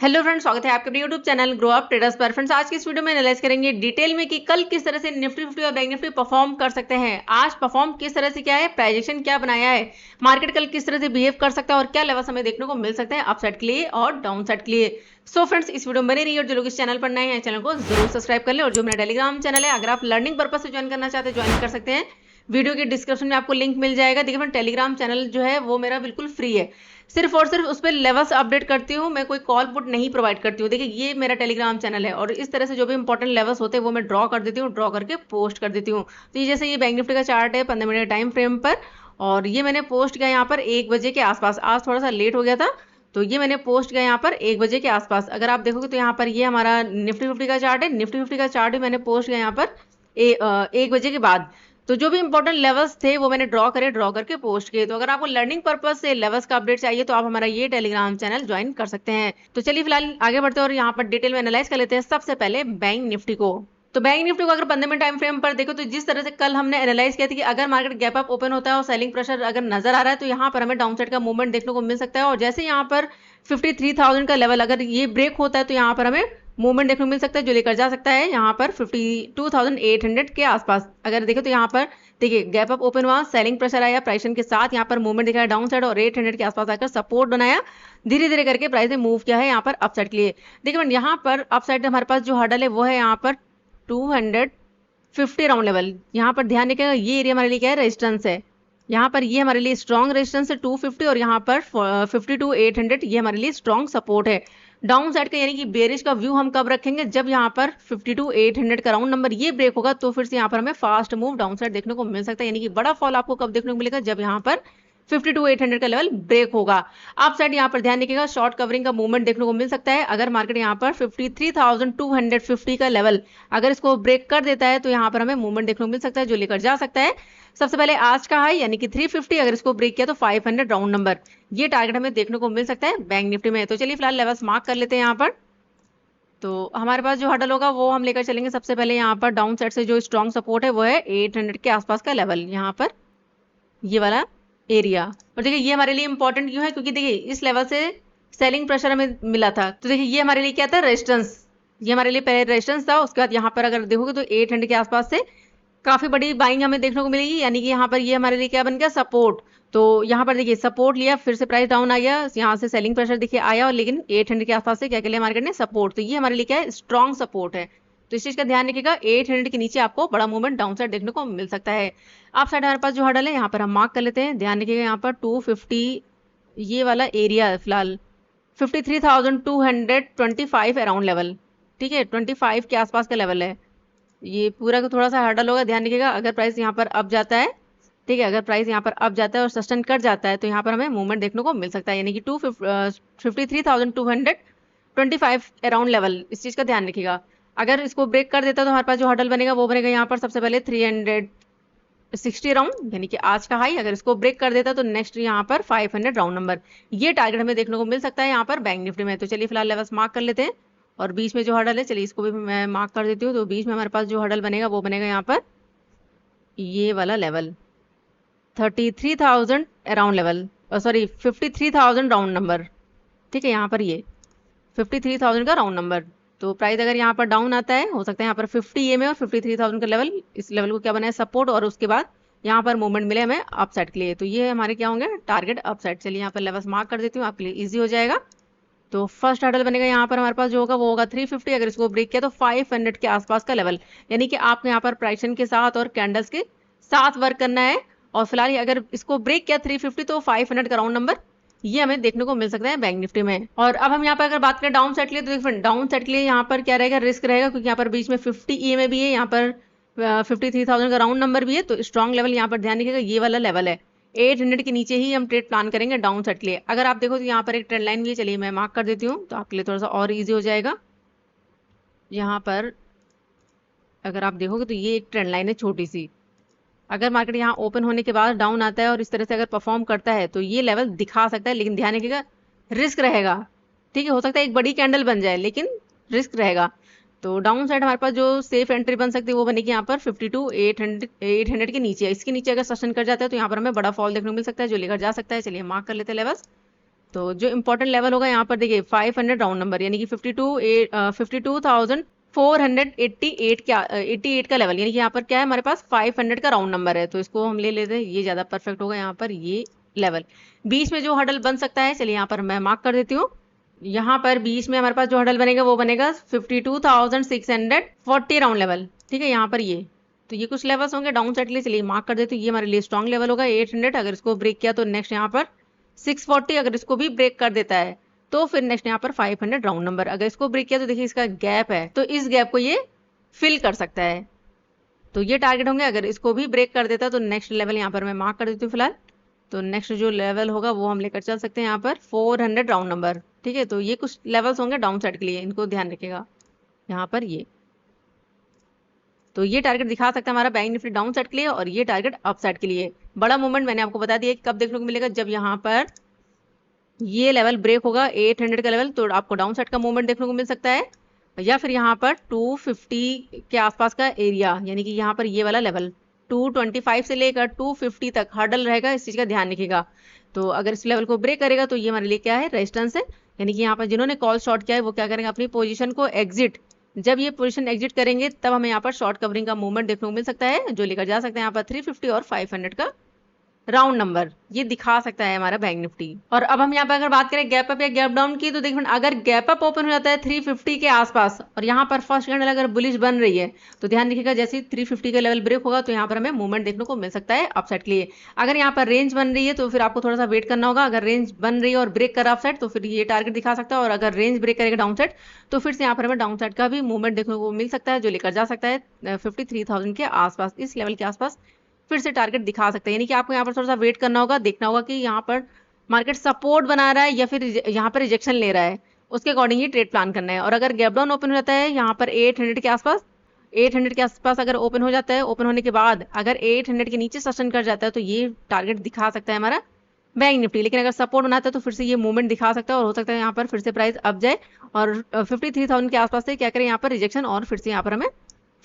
Hello friends, स्वागत है आपके अपने YouTube channel grow up traders पर। फ्रेंड्स, आज की इस वीडियो में एनालाइज करेंगे डिटेल में कि कल किस तरह से निफ्टी फिफ्टी और बैंक निफ्टी परफॉर्म कर सकते हैं। आज परफॉर्म किस तरह से क्या है, प्राइजेक्शन क्या बनाया है, मार्केट कल किस तरह से बिहेव कर सकता है और क्या लेवल्स हमें देखने को मिल सकते हैं अपसाइड के लिए और डाउन साइड के लिए। सो फ्रेंड्स, इस वीडियो में बने रहिए और जो लोग इस चैनल पर नए हैं चैनल को जरूर सब्सक्राइब कर ले। और जो मेरा टेलीग्राम चैनल है, अगर आप लर्निंग पर्पज से ज्वाइन करना चाहते हैं ज्वाइन कर सकते हैं। वीडियो के डिस्क्रिप्शन में आपको लिंक मिल जाएगा। देखिए फ्रेंड, टेलीग्राम चैनल जो है वो मेरा बिल्कुल फ्री है, सिर्फ और सिर्फ उस पर लेवल्स अपडेट करती हूँ, मैं कोई कॉल पुट नहीं प्रोवाइड करती हूँ। देखिए, ये मेरा टेलीग्राम चैनल है और इस तरह से जो भी इंपॉर्टेंट लेवल्स होते हैं वो मैं ड्रॉ कर देती हूँ, ड्रॉ करके पोस्ट कर देती हूँ। तो ये जैसे ये बैंक निफ्टी का चार्ट है 15 मिनट टाइम फ्रेम पर, और ये मैंने पोस्ट किया यहाँ पर 1 बजे के आसपास। आज थोड़ा सा लेट हो गया था, तो ये मैंने पोस्ट किया यहाँ पर 1 बजे के आसपास। अगर आप देखोगे तो यहाँ पर ये हमारा निफ्टी फिफ्टी का चार्ट है। निफ्टी फिफ्टी का चार्ट भी मैंने पोस्ट किया यहाँ पर 1 बजे के बाद। तो जो भी इंपॉर्टेंट लेवल्स थे वो मैंने ड्रॉ करके पोस्ट किए। तो अगर आपको लर्निंग पर्पज से लेवल्स का अपडेट चाहिए तो आप हमारा ये टेलीग्राम चैनल ज्वाइन कर सकते हैं। तो चलिए फिलहाल आगे बढ़ते हैं और यहाँ पर डिटेल में एनालाइज कर लेते हैं सबसे पहले बैंक निफ्टी को। तो बैंक निफ्टी को अगर 15 मिनट टाइम फ्रेम पर देखो तो जिस तरह से कल हमने एनालाइज किया था कि अगर मार्केट गैप अप ओपन होता है और सेलिंग प्रेशर अगर नजर आ रहा है तो यहाँ पर हमें डाउन साइड का मूवमेंट देखने को मिल सकता है। और जैसे यहाँ पर 53,000 का लेवल अगर ये ब्रेक होता है तो यहाँ पर हमें मूवमेंट देखने को मिल सकता है जो लेकर जा सकता है यहाँ पर 52,800 के आसपास। अगर देखो तो यहाँ पर देखिए गैप अप ओपन हुआ, सेलिंग प्रेशर आया, प्राइसन के साथ यहाँ पर मूवमेंट दिखाया डाउन साइड और 800 के आसपास आकर सपोर्ट बनाया। धीरे धीरे करके प्राइस ने मूव किया है यहाँ पर अपसाइड के लिए। देखिए यहाँ पर अपसाइड हमारे पास जो हर्डल है वो है यहाँ पर 250 राउंड लेवल। यहाँ पर ध्यान रखिएगा, ये एरिया हमारे लिए क्या है, रेजिस्टेंस है। यहाँ पर ये हमारे लिए स्ट्रॉन्ग रेजिस्टेंस है 250 और यहाँ पर 52,800 ये हमारे लिए स्ट्रॉन्ग सपोर्ट है। डाउन साइड का यानी कि बेरिश का व्यू हम कब रखेंगे, जब यहाँ पर 52,800 का राउंड नंबर ये ब्रेक होगा तो फिर से यहाँ पर हमें फास्ट मूव डाउन साइड देखने को मिल सकता है। यानी कि बड़ा फॉल आपको कब देखने को मिलेगा, जब यहाँ पर 52,800 का लेवल ब्रेक होगा। आप साइड यहाँ पर ध्यान रखिएगा, शॉर्ट कवरिंग का मूवमेंट देखने को मिल सकता है। अगर मार्केट यहाँ पर 53,250 का लेवल अगर इसको ब्रेक कर देता है तो यहाँ पर हमें मूवमेंट देखने को मिल सकता है जो लेकर जा सकता है सबसे पहले आज का हाई यानी कि 350। अगर इसको ब्रेक किया तो 500 राउंड नंबर ये टारगेट हमें देखने को मिल सकता है बैंक निफ्टी में। तो चलिए फिलहाल लेवल्स मार्क कर लेते हैं यहाँ पर। तो हमारे पास जो हडल होगा वो हम लेकर चलेंगे। सबसे पहले यहाँ पर डाउन साइड से जो स्ट्रॉन्ग सपोर्ट है वो है 800 के आसपास का लेवल, यहाँ पर ये वाला एरिया। और देखिए ये हमारे लिए इंपॉर्टेंट क्यों है, क्योंकि देखिए इस लेवल से सेलिंग प्रेशर हमें मिला था। तो देखिए ये हमारे लिए क्या था, रेजिस्टेंस। ये हमारे लिए पहले रेजिस्टेंस था, उसके बाद यहाँ पर अगर देखोगे तो 800 के आसपास से काफी बड़ी बाइंग हमें देखने को मिलेगी। यानी कि यहाँ पर ये हमारे लिए क्या बन गया, सपोर्ट। तो यहाँ पर देखिए सपोर्ट लिया, फिर से प्राइस डाउन आ गया, यहाँ से सेलिंग प्रेशर देखिए आया और लेकिन 800 के आसपास से क्या कर लिया मार्केट ने, सपोर्ट। तो ये हमारे लिए क्या है, स्ट्रॉन्ग सपोर्ट है। तो इस चीज का ध्यान रखिएगा, 800 के नीचे आपको बड़ा मूवमेंट डाउन साइड देखने को मिल सकता है। आप साइड हमारे पास जो हडल है यहाँ पर हम मार्क कर लेते हैं। ध्यान रखिएगा यहाँ पर 250 ये वाला एरिया है फिलहाल 53,225 अराउंड लेवल, ठीक है, 25 के आसपास का लेवल है। ये पूरा का थोड़ा सा हर्डल होगा, ध्यान रखिएगा। अगर प्राइस यहाँ पर अप जाता है, ठीक है, अगर प्राइस यहाँ पर अप जाता है और सस्टेन कर जाता है तो यहाँ पर हमें मूवमेंट देखने को मिल सकता है। यानी कि 53,225 अराउंड लेवल, इस चीज़ का ध्यान रखिएगा। अगर इसको ब्रेक कर देता है तो हमारे पास जो हर्डल बनेगा वो बनेगा यहाँ पर सबसे पहले 360 राउंड, यानी कि आज का हाई। अगर इसको ब्रेक कर देता है तो नेक्स्ट यहाँ पर 500 राउंड नंबर ये टारगेट हमें देखने को मिल सकता है यहाँ पर बैंक निफ्टी में। तो चलिए फिलहाल लेवल्स मार्क कर लेते हैं। और बीच में जो हडल है, चलिए इसको भी मैं मार्क कर देती हूँ। तो बीच में हमारे पास जो हडल बनेगा वो बनेगा यहाँ पर ये वाला level 33,000 around level, sorry 53,000 round number, ठीक है, यहाँ पर ये 53,000 का राउंड नंबर। तो प्राइस अगर यहाँ पर डाउन आता है, हो सकता है यहाँ पर 50 EMA और 53,000 का लेवल, इस लेवल को क्या बनाए, सपोर्ट, और उसके बाद यहाँ पर मूवमेंट मिले हमें अपसाइड के लिए। तो ये हमारे क्या होंगे, टारगेट अपसाइड। चलिए यहाँ पर लेवल्स मार्क कर देती हूँ, आपके लिए ईजी हो जाएगा। तो फर्स्ट हर्डल बनेगा यहाँ पर हमारे पास जो होगा वो होगा 350। अगर इसको ब्रेक किया तो 500 के आसपास का लेवल, यानी कि आपको यहाँ पर प्राइसन के साथ और कैंडल्स के साथ वर्क करना है। और फिलहाल अगर इसको ब्रेक किया 350 तो 500 का राउंड नंबर ये हमें देखने को मिल सकता है बैंक निफ्टी में। और अब हम यहाँ पर अगर बात करें डाउन साइड के लिए, तो देखिए डाउन साइड के लिए यहाँ पर क्या रहेगा, रिस्क रहेगा, क्योंकि यहाँ पर बीच में 50 EMA भी है, यहाँ पर 53,000 का राउंड नंबर भी है। तो स्ट्रॉन्ग लेवल यहाँ पर ध्यान रखिएगा, ये वाला लेवल है 800 के नीचे ही हम ट्रेड प्लान करेंगे डाउन साइड के लिए। अगर आप देखो तो यहाँ पर एक ट्रेंड लाइन भी है, चलिए मैं मार्क कर देती हूँ तो आपके लिए थोड़ा सा और इजी हो जाएगा। यहाँ पर अगर आप देखोगे तो ये एक ट्रेंड लाइन है छोटी सी। अगर मार्केट यहाँ ओपन होने के बाद डाउन आता है और इस तरह से अगर परफॉर्म करता है तो ये लेवल दिखा सकता है, लेकिन ध्यान रखिएगा रिस्क रहेगा, ठीक है, हो सकता है एक बड़ी कैंडल बन जाए लेकिन रिस्क रहेगा। तो डाउन साइड हमारे पास जो सेफ एंट्री बन सकती है वो बनेगी यहाँ पर 52,800 के नीचे। इसके नीचे अगर सस्टेन कर जाता है तो यहाँ पर हमें बड़ा फॉल देखने को मिल सकता है जो लेकर जा सकता है। चलिए मार्क कर लेते हैं लेवल्स। तो जो इंपॉर्टेंट लेवल होगा यहाँ पर देखिए 500 राउंड नंबर, यानी कि 52,488 क्या 88 का लेवल, यानी कि यहाँ पर क्या है हमारे पास 500 का राउंड नंबर है, तो इसको हम ले लेते हैं, ये ज़्यादा परफेक्ट होगा यहाँ पर ये लेवल। बीच में जो हडल बन सकता है, चलिए यहाँ पर मैं मार्क कर देती हूँ। यहाँ पर बीच में हमारे पास जो हडल बनेगा वो बनेगा 52,640 राउंड लेवल, ठीक है। यहाँ पर ये तो ये कुछ लेवल्स होंगे डाउन साइड के लिए, चलिए मार्क कर देते हैं। ये हमारे लिए स्ट्रॉन्ग लेवल होगा 800, अगर इसको ब्रेक किया तो नेक्स्ट यहाँ पर 640, अगर इसको भी ब्रेक कर देता है तो फिर नेक्स्ट यहाँ पर 500 राउंड नंबर, अगर इसको ब्रेक किया तो देखिए इसका गैप है, तो इस गैप को ये फिल कर सकता है, तो ये टारगेट होंगे। अगर इसको भी ब्रेक कर देता है तो नेक्स्ट लेवल यहाँ पर मैं मार्क कर देती हूँ फिलहाल। तो नेक्स्ट जो लेवल होगा वो हम लेकर चल सकते हैं यहाँ पर 400 राउंड नंबर, ठीक है। तो ये कुछ लेवल्स होंगे डाउन साइड के लिए, इनको ध्यान रखिएगा यहाँ पर ये। तो ये टारगेट दिखा सकता है हमारा बैंक निफ्टी डाउन साइड के लिए, और ये टारगेट अप साइड के लिए। बड़ा मूवमेंट मैंने आपको बता दिया कि कब देखने को मिलेगा, जब यहाँ पर ये लेवल ब्रेक होगा 800 का लेवल, तो आपको डाउन साइड का मूवमेंट देखने को मिल सकता है, या फिर यहाँ पर 250 के आसपास का एरिया, यानी कि यहाँ पर ये वाला लेवल 225 से लेकर 250 तक हर्डल रहेगा, इस चीज़ का ध्यान रखिएगा। तो अगर इस लेवल को ब्रेक करेगा तो ये हमारे लिए क्या है, रेजिस्टेंस है, यानी कि यहाँ पर जिन्होंने कॉल शॉर्ट किया है वो क्या करेंगे, अपनी पोजीशन को एग्जिट, जब ये पोजीशन एग्जिट करेंगे तब हमें यहाँ पर शॉर्ट कवरिंग का मूवमेंट देखने को मिल सकता है, जो लेकर जा सकते हैं यहाँ पर 350 और 500 का राउंड नंबर, ये दिखा सकता है हमारा बैंक निफ्टी। और अब हम यहाँ पर अगर बात करें गैप अप या गैप डाउन की, तो देखिए अगर गैप अप ओपन हो जाता है 350 के आसपास और यहाँ पर फर्स्ट कैंडल अगर बुलिश बन रही है, तो ध्यान रखिएगा जैसे 350 का लेवल ब्रेक होगा तो यहाँ पर हमें मूवमेंट देखने को मिल सकता है अपसाइड के लिए। अगर यहाँ पर रेंज बन रही है तो फिर आपको थोड़ा सा वेट करना होगा, अगर रेंज बन रही है और ब्रेक कर अपसाइड तो फिर ये टारगेट दिखा सकता है, और अगर रेंज ब्रेक करेगा डाउन साइड तो फिर से यहाँ पर हमें डाउन साइड का भी मूवमेंट देखने को मिल सकता है, जो लेकर जा सकता है 53,000 के आसपास, इस लेवल के आसपास फिर से टारगेट दिखा सकते हैं। यानी कि आपको यहाँ पर थोड़ा सा वेट करना होगा, देखना होगा कि यहाँ पर मार्केट सपोर्ट बना रहा है या फिर यहाँ पर रिजेक्शन ले रहा है, उसके अकॉर्डिंग ही ट्रेड प्लान करना है। और अगर गैप डाउन ओपन हो जाता है यहाँ पर 800 के आसपास, 800 के आसपास अगर ओपन हो जाता है, ओपन होने के बाद अगर 800 के नीचे सस्टेन कर जाता है तो ये टारगेट दिखा सकता है हमारा बैंक निफ्टी। लेकिन अगर सपोर्ट बनाता है तो फिर से ये मूवमेंट दिखा सकता है, और हो सकता है यहाँ पर फिर से प्राइस अप जाए और 53,000 के आसपास से क्या करें यहाँ पर रिजेक्शन, और फिर से यहाँ पर हमें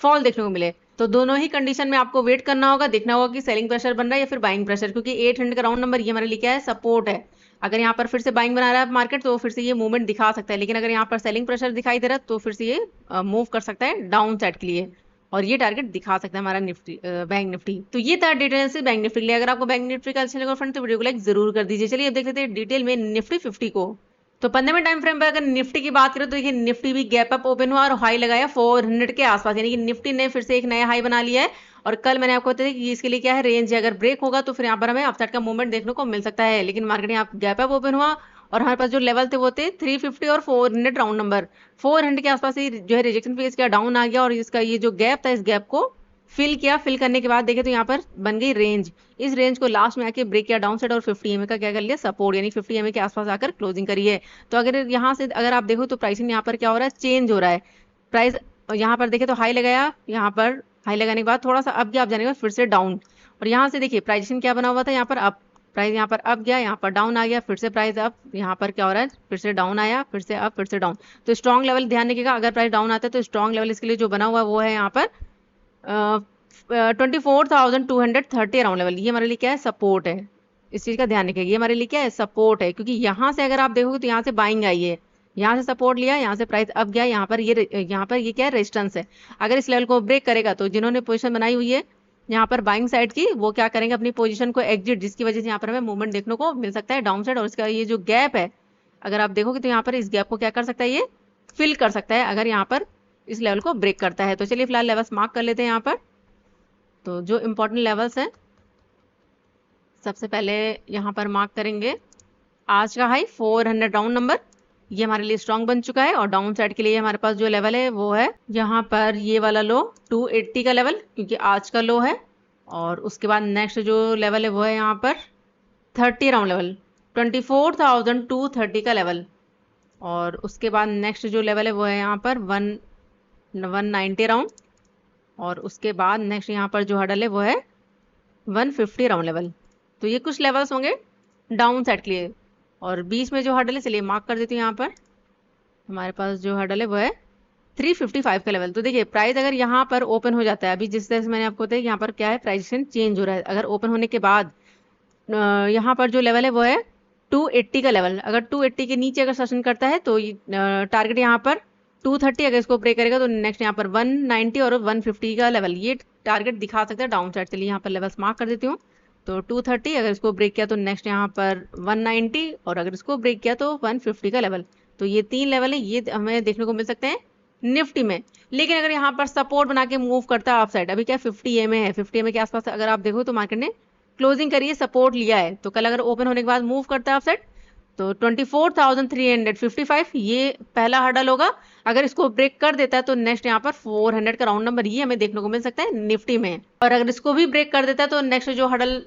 फॉल देखने को मिले। तो दोनों ही कंडीशन में आपको वेट करना होगा, देखना होगा कि सेलिंग प्रेशर बन रहा है या फिर बाइंग प्रेशर, क्योंकि 800 का राउंड नंबर ये हमारे लिए क्या है, सपोर्ट है। अगर यहाँ पर फिर से बाइंग बना रहा है मार्केट तो फिर से ये मूवमेंट दिखा सकता है, लेकिन अगर यहाँ पर सेलिंग प्रेशर दिखाई दे रहा है तो फिर से ये मूव कर सकता है डाउन साइड के लिए, और ये टारगेट दिखा सकता है हमारा निफ्टी बैंक निफ्टी। तो ये था डिटेल से बैंक निफ्टी के लिए। अगर आपको बैंक निफ्टी का अच्छा लगा फ्रेंड तो वीडियो को लाइक जरूर कर दीजिए। चलिए अब देख लेते हैं डिटेल में निफ्टी 50 को। तो 15 मिनट टाइम फ्रेम पर अगर निफ्टी की बात करें तो देखिए निफ्टी भी गैप अप ओपन हुआ और हाई लगाया 400 के आसपास, यानी कि निफ्टी ने फिर से एक नया हाई बना लिया है। और कल मैंने आपको बताया कि इसके लिए क्या है, रेंज है, अगर ब्रेक होगा तो फिर यहाँ पर हमें अपसाइड का मूवमेंट देखने को मिल सकता है। लेकिन मार्केट यहाँ गैप अप ओपन हुआ और हमारे पास जो लेवल थे वो थे 350 और 400 राउंड नंबर, 400 के आसपास ही जो है रिजेक्शन फेज किया, डाउन आ गया, और इसका ये जो गैप था इस गैप को फिल किया। फिल करने के बाद देखे तो यहाँ पर बन गई रेंज, इस रेंज को लास्ट में आके ब्रेक किया डाउन साइड और 50 एमए का क्या कर लिया, सपोर्ट, यानी 50 एमए के आसपास आकर क्लोजिंग करी है। तो अगर यहाँ से अगर आप देखो तो प्राइसिंग यहाँ पर क्या हो रहा है, चेंज हो रहा है। प्राइस यहाँ पर देखे तो हाई लगाया, यहाँ पर हाई लगाने के बाद थोड़ा सा अप गया, आप जानेगा फिर से डाउन, और यहाँ से देखिए प्राइसिंग क्या बना हुआ था, यहाँ पर अप, प्राइस यहाँ पर अप गया, यहाँ पर डाउन आ गया, फिर से प्राइस अप, यहाँ पर क्या हो रहा है, फिर से डाउन आया, फिर से अप, फिर से डाउन। तो स्ट्रॉन्ग लेवल ध्यान रखिएगा, अगर प्राइस डाउन आता है तो स्ट्रॉन्ग लेवल इसके लिए जो बना हुआ है वो है यहाँ पर 24,230 राउंड लेवल, ये हमारे लिए क्या है, सपोर्ट है। इस चीज़ का ध्यान रखिएगा, ये हमारे लिए क्या है, सपोर्ट है, क्योंकि यहाँ से अगर आप देखोगे तो यहाँ से बाइंग आई है, यहाँ से सपोर्ट लिया, यहाँ से प्राइस अप गया, यहाँ पर ये क्या है, रेजिस्टेंस है। अगर इस लेवल को ब्रेक करेगा तो जिन्होंने पोजीशन बनाई हुई है यहाँ पर बाइंग साइड की, वो क्या करेंगे, अपनी पोजीशन को एग्जिट, जिसकी वजह से यहाँ पर हमें मूवमेंट देखने को मिल सकता है डाउन साइड। और इसका ये जो गैप है, अगर आप देखोगे तो यहाँ पर इस गैप को क्या कर सकता है, ये फिल कर सकता है अगर यहाँ पर इस लेवल को ब्रेक करता है। तो चलिए फिलहाल लेवल्स मार्क कर लेते हैं यहाँ पर। तो जो इम्पोर्टेंट लेवल्स हैं सबसे पहले यहाँ पर मार्क करेंगे, आज का हाई 400 राउंड नंबर, ये हमारे लिए स्ट्रॉन्ग बन चुका है। और डाउन साइड के लिए हमारे पास जो लेवल है वो है यहाँ पर ये वाला लो 280 का लेवल, क्योंकि आज का लो है। और उसके बाद नेक्स्ट जो लेवल है वो है यहाँ पर 30 राउंड लेवल, 24,230 का लेवल। और उसके बाद नेक्स्ट जो लेवल है वो है यहाँ पर 190 राउंड। और उसके बाद नेक्स्ट यहाँ पर जो हडल है वो है 150 राउंड लेवल। तो ये कुछ लेवल्स होंगे डाउन साइड के लिए। और बीच में जो हडल है, चलिए मार्क कर देती हूँ, यहाँ पर हमारे पास जो हडल है वो है 355 का लेवल। तो देखिए प्राइस अगर यहाँ पर ओपन हो जाता है, अभी जिस तरह से मैंने आपको बताया यहाँ पर क्या है, प्राइस चेंज हो रहा है, अगर ओपन होने के बाद यहाँ पर जो लेवल है वो है 280 का लेवल, अगर 280 के नीचे अगर सेशन करता है तो टारगेट यहाँ पर 230, अगर इसको ब्रेक करेगा तो नेक्स्ट यहाँ पर 190 और 150 का लेवल, ये टारगेट दिखा सकता है डाउन साइड। चलिए यहाँ पर लेवल्स मार्क कर देती हूँ। तो 230 अगर इसको ब्रेक किया तो नेक्स्ट यहाँ पर 190 और अगर इसको ब्रेक किया तो 150 का लेवल। तो ये 3 लेवल है, ये हमें देखने को मिल सकते हैं निफ्टी में। लेकिन अगर यहाँ पर सपोर्ट बना के मूव करता है अपसाइड, अभी क्या 50 में है, 50 के आसपास अगर आप देखो तो मार्केट ने क्लोजिंग करिए, सपोर्ट लिया है, तो कल अगर ओपन होने के बाद मूव करता है अपसाइड तो 24,355 ये पहला हर्डल होगा। अगर इसको ब्रेक कर देता है तो नेक्स्ट यहाँ पर 400 का राउंड नंबर ये हमें देखने को मिल सकता है निफ्टी में। और अगर इसको भी ब्रेक कर देता है तो नेक्स्ट जो हर्डल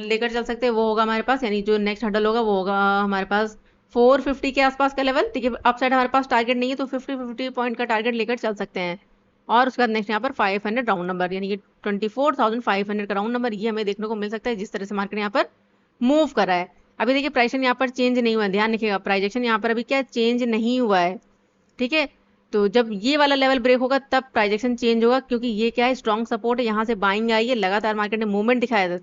लेकर चल सकते हैं वो होगा हमारे पास, यानी जो नेक्स्ट हर्डल होगा वो होगा हमारे पास 450 के आसपास का लेवल। ठीक है, अपसाइड हमारे पास टारगेट नहीं है तो 50 पॉइंट का टारगेट लेकर चल सकते हैं। और उसके बाद नेक्स्ट यहाँ पर 500 राउंड नंबर, यानी कि 24,500 का राउंड नंबर ये हमें देखने को मिल सकता है जिस तरह से मार्केट यहाँ पर मूव कर रहा है। अभी देखिए प्राइजेक्शन यहाँ पर चेंज नहीं हुआ है, ध्यान रखिएगा प्राइजेक्शन यहाँ पर अभी क्या चेंज नहीं हुआ है। ठीक है, तो जब ये वाला लेवल ब्रेक होगा तब प्राइजेक्शन चेंज होगा, क्योंकि ये क्या है स्ट्रॉन्ग सपोर्ट है, यहाँ से बाइंग आई है, लगातार मार्केट ने मूवमेंट दिखाया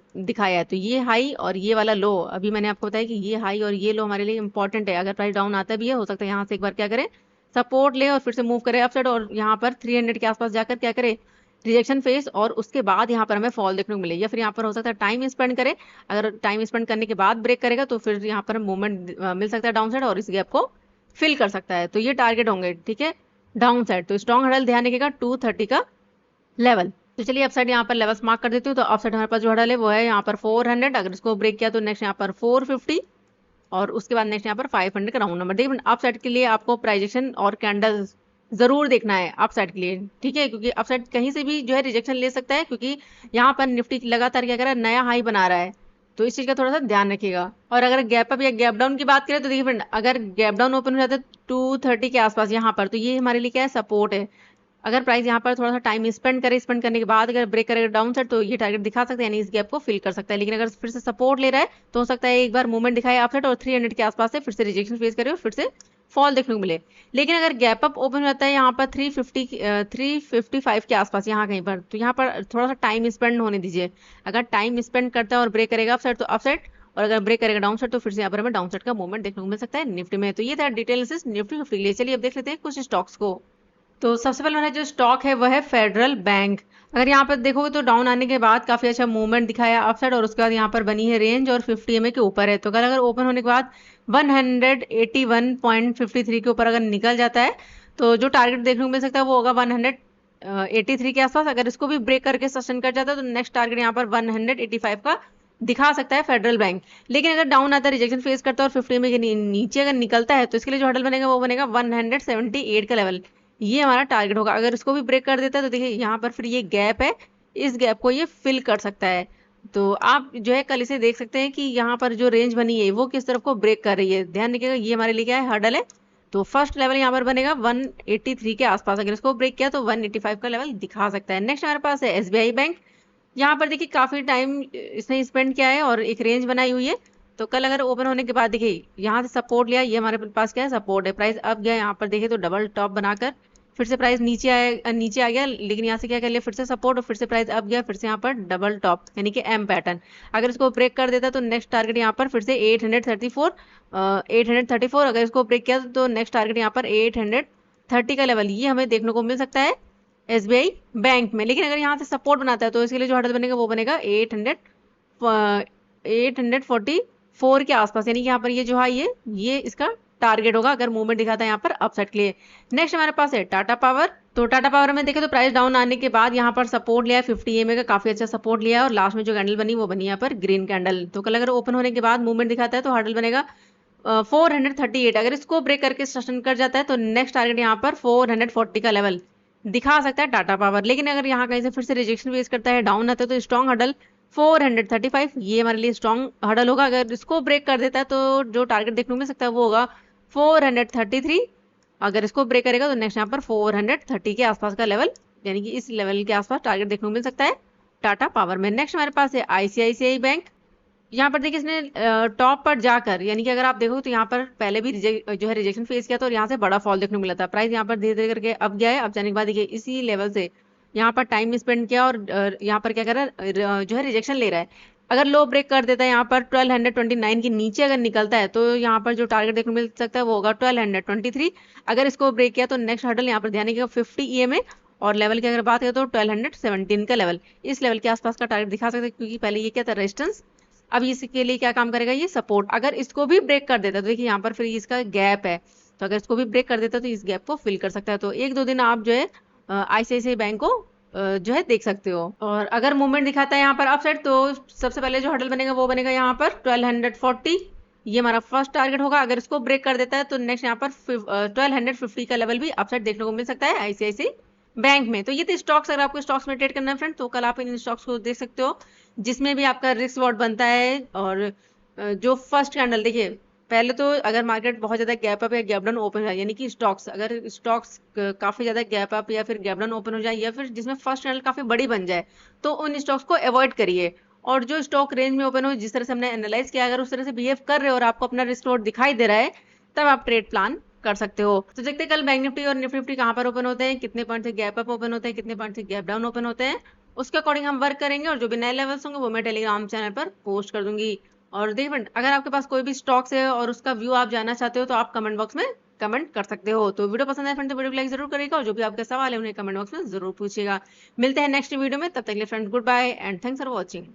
है। तो ये हाई और ये वाला लो, अभी मैंने आपको बताया कि ये हाई और ये लो हमारे लिए इंपॉर्टेंट है। अगर प्राइस डाउन आता भी है हो सकता है यहाँ से एक बार क्या करें सपोर्ट ले और फिर से मूव करे अपसाइड और यहाँ पर 300 के आसपास जाकर क्या करे रिजेक्शन फेस, और उसके बाद यहाँ पर हमें फॉल देखने को मिले, या फिर यहाँ पर हो सकता है टाइम स्पेंड करे। अगर टाइम स्पेंड करने के बाद ब्रेक करेगा तो फिर यहाँ पर मूवमेंट मिल सकता है डाउन साइड और इस गैप को फिल कर सकता है। तो ये टारगेट होंगे, ठीक है, डाउन साइड। तो स्ट्रॉन्ग हडल ध्यान रखिएगा 230 का लेवल। तो चलिए अपसाइड यहाँ पर लेवल्स मार्क कर देती हूँ। तो अपसाइड हमारे पास जो हडल है वो है यहाँ पर 400, अगर इसको ब्रेक किया तो नेक्स्ट यहाँ पर 450 और उसके बाद नेक्स्ट यहाँ पर 500 का राउंड नंबर। देखिए अपसाइड के लिए आपको प्राइजेक्शन और कैंडल जरूर देखना है अपसाइड के लिए, ठीक है, क्योंकि अपसाइड कहीं से भी जो है रिजेक्शन ले सकता है, क्योंकि यहाँ पर निफ्टी लगातार क्या कर रहा है नया हाई बना रहा है। तो इस चीज का थोड़ा सा ध्यान रखिएगा। और अगर गैप अप या गैप डाउन की बात करें तो देखिए फ्रेंड, अगर गैप डाउन ओपन हो जाता है 230 के आसपास यहाँ पर, तो ये हमारे लिए क्या है सपोर्ट है। अगर प्राइस यहाँ पर थोड़ा सा टाइम स्पेंड करने के बाद अगर ब्रेक करेगा डाउन साइड तो ये टारगेट दिखा सकता है, यानी इस गैप को फिल कर सकता है। लेकिन अगर फिर से सपोर्ट ले रहा है तो हो सकता है एक बार मूवमेंट दिखाए अपसाइड और 300 के आसपास से फिर से रिजेक्शन फेस करे और फिर से फॉल देखने को मिले। लेकिन अगर गैप अप ओपन हो जाता है यहाँ पर 355 के आसपास यहाँ कहीं पर, तो यहाँ पर थोड़ा सा टाइम स्पेंड होने दीजिए। अगर टाइम स्पेंड करता है और ब्रेक करेगा अपसाइड तो अपसाइड, और अगर ब्रेक करेगा डाउन साइड तो फिर से यहाँ पर हमें डाउन साइड का मूवमेंट देखने को मिल सकता है निफ्टी में। तो ये था डिटेल एनालिसिस निफ्टी 50 के लिए। चलिए अब देख लेते हैं कुछ स्टॉक्स को। तो सबसे पहले हमारा जो स्टॉक है वह है फेडरल बैंक। अगर यहाँ पर देखोगे तो डाउन आने के बाद काफी अच्छा मूवमेंट दिखाया अपसाइड और उसके बाद यहाँ पर बनी है रेंज और 50 EMA के ऊपर है। तो कल अगर ओपन होने के बाद 181.53 के ऊपर अगर निकल जाता है तो जो टारगेट देखने को मिल सकता है वो होगा 183 के आसपास। अगर इसको भी ब्रेक करके सस्टेन कर जाता है तो नेक्स्ट टारगेट यहाँ पर 185 का दिखा सकता है फेडरल बैंक। लेकिन अगर डाउन आता है रिजेक्शन फेस करता है और 50 EMA के नीचे अगर निकलता है तो इसके लिए जो हडल बनेगा वो बनेगा 178 का लेवल, ये हमारा टारगेट होगा। अगर इसको भी ब्रेक कर देता है तो देखिए यहाँ पर फिर ये गैप है, इस गैप को ये फिल कर सकता है। तो आप जो है कल इसे देख सकते हैं कि यहाँ पर जो रेंज बनी है वो किस तरफ को ब्रेक कर रही है, ध्यान रखिएगा। ये हमारे लिए क्या है हर्डल है। तो फर्स्ट लेवल यहाँ पर बनेगा 183 के आसपास, अगर इसको ब्रेक किया तो 185 का लेवल दिखा सकता है। नेक्स्ट हमारे पास है SBI बैंक। यहाँ पर देखिए काफी टाइम इसने स्पेंड किया है और एक रेंज बनाई हुई है। तो कल अगर ओपन होने के बाद देखिए यहाँ से सपोर्ट लिया, ये हमारे पास क्या है सपोर्ट है। प्राइस अब गया यहाँ पर देखिए तो डबल टॉप बनाकर फिर से प्राइस नीचे आ गया, लेकिन यहाँ से क्या कर लिया फिर से सपोर्ट और फिर से प्राइस अब गया फिर से यहाँ पर डबल टॉप यानी कि एम पैटर्न। अगर इसको ब्रेक कर देता तो नेक्स्ट टारगेट यहाँ पर फिर से 834 अगर इसको ब्रेक किया तो नेक्स्ट टारगेट यहाँ पर 830 का लेवल, ये हमें देखने को मिल सकता है SBI बैंक में। लेकिन अगर यहाँ से सपोर्ट बनाता है तो इसके लिए जो हडल बनेगा वो बनेगा 844 के आसपास, यानी कि यहाँ पर ये जो हाई है ये इसका टारगेट होगा अगर मूवमेंट दिखाता है यहाँ पर अपसाइड के लिए। नेक्स्ट हमारे पास है टाटा पावर। तो टाटा पावर में देखें तो प्राइस डाउन आने के बाद यहाँ पर सपोर्ट लिया है 50 EMA का, काफी अच्छा सपोर्ट लिया है और लास्ट में जो कैंडल बनी वो बनी यहाँ पर ग्रीन कैंडल। तो कल अगर ओपन होने के बाद मूवमेंट दिखाता है तो हडल बनेगा 438। अगर इसको ब्रेक करके सस्टेन कर जाता है तो नेक्स्ट टारगेट यहाँ पर 440 का लेवल दिखा सकता है टाटा पावर। लेकिन अगर यहाँ कहीं से फिर से रिजेक्शन फेस करता है डाउन आता है तो स्ट्रॉन्ग हडल 435 ये हमारे लिए स्ट्रॉन्ग हडल होगा। अगर इसको ब्रेक कर देता है तो जो टारगेट देखने को मिल सकता है वो होगा 433। अगर इसको ब्रेक करेगा तो नेक्स्ट यहाँ पर 430 के आसपास का लेवल, यानी कि इस लेवल के आसपास टारगेट देखने को मिल सकता है टाटा पावर में। नेक्स्ट हमारे पास है ICICI बैंक। यहाँ पर देखिए इसने टॉप पर जाकर, यानी कि अगर आप देखो तो यहाँ पर पहले भी जो है रिजेक्शन फेस किया था और यहाँ से बड़ा फॉल देखने को मिला था। प्राइस यहाँ पर धीरे धीरे करके अब गया है, अब जाने के बाद देखिए इसी लेवल से यहाँ पर टाइम स्पेंड किया और यहाँ पर क्या कर रहा है जो है रिजेक्शन ले रहा है। अगर लो ब्रेक कर देता है यहाँ पर 1229 के नीचे अगर निकलता है तो यहाँ पर जो टारगेट देखने को मिल सकता है वो होगा 1223। अगर इसको ब्रेक किया तो नेक्स्ट हर्डल यहाँ पर ध्यान रखिएगा 50 EMA, और लेवल की अगर बात करें तो 1217 का लेवल, इस लेवल के आसपास का टारगेट दिखा सकते हैं, क्योंकि पहले ये क्या था, रेजिस्टेंस। अब इसके लिए क्या काम करेगा, ये सपोर्ट। अगर इसको भी ब्रेक कर देता है तो देखिए यहाँ पर फिर इसका गैप है, तो अगर इसको भी ब्रेक कर देता है तो इस गैप को फिल कर सकता है। तो एक दो दिन आप जो है ICICI बैंक को जो है देख सकते हो। और अगर मूवमेंट दिखाता है यहाँ पर अपसाइड तो सबसे पहले जो हडल बनेगा वो बनेगा यहाँ पर 1240, ये हमारा फर्स्ट टारगेट होगा। अगर इसको ब्रेक कर देता है तो नेक्स्ट यहाँ पर 1250 का लेवल भी अपसाइड देखने को मिल सकता है ICICI बैंक में। तो ये थे स्टॉक्स। अगर आपको स्टॉक्स में ट्रेड करना है फ्रेंड तो कल आप इन स्टॉक्स को देख सकते हो, जिसमें भी आपका रिस्क वॉट बनता है। और जो फर्स्ट कैंडल देखिए, पहले तो अगर मार्केट बहुत ज्यादा गैप अप या गैप डाउन ओपन हो जाए, यानी कि स्टॉक्स अगर स्टॉक्स काफी ज्यादा गैप अप या फिर गैप डाउन ओपन हो जाए, या फिर जिसमें फर्स्ट कैंडल काफी बड़ी बन जाए, तो उन स्टॉक्स को अवॉइड करिए। और जो स्टॉक रेंज में ओपन हो, जिस तरह से हमने एनालाइज किया, अगर उस तरह से बिहेव कर रहे हो और आपको अपना रिस्क वॉट दिखाई दे रहा है, तब आप ट्रेड प्लान कर सकते हो। तो देखते हैं कल बैंक निफ्टी और निफ्टी कहाँ पर ओपन होते हैं, कितने पॉइंट से गैप अप ओपन होते हैं, कितने पॉइंट से गैप डाउन ओपन होते हैं, उसके अकॉर्डिंग हम वर्क करेंगे। और जो भी नए लेवल्स होंगे वो मैं टेलीग्राम चैनल पर पोस्ट कर दूंगी। और देखिए फ्रेंड, अगर आपके पास कोई भी स्टॉक्स है और उसका व्यू आप जानना चाहते हो तो आप कमेंट बॉक्स में कमेंट कर सकते हो। तो वीडियो पसंद है फ्रेंड तो वीडियो को लाइक जरूर करेगा, और जो भी आपके सवाल है उन्हें कमेंट बॉक्स में जरूर पूछिएगा। मिलते हैं नेक्स्ट वीडियो में, तब तक के लिए friend good bye and thanks for watching.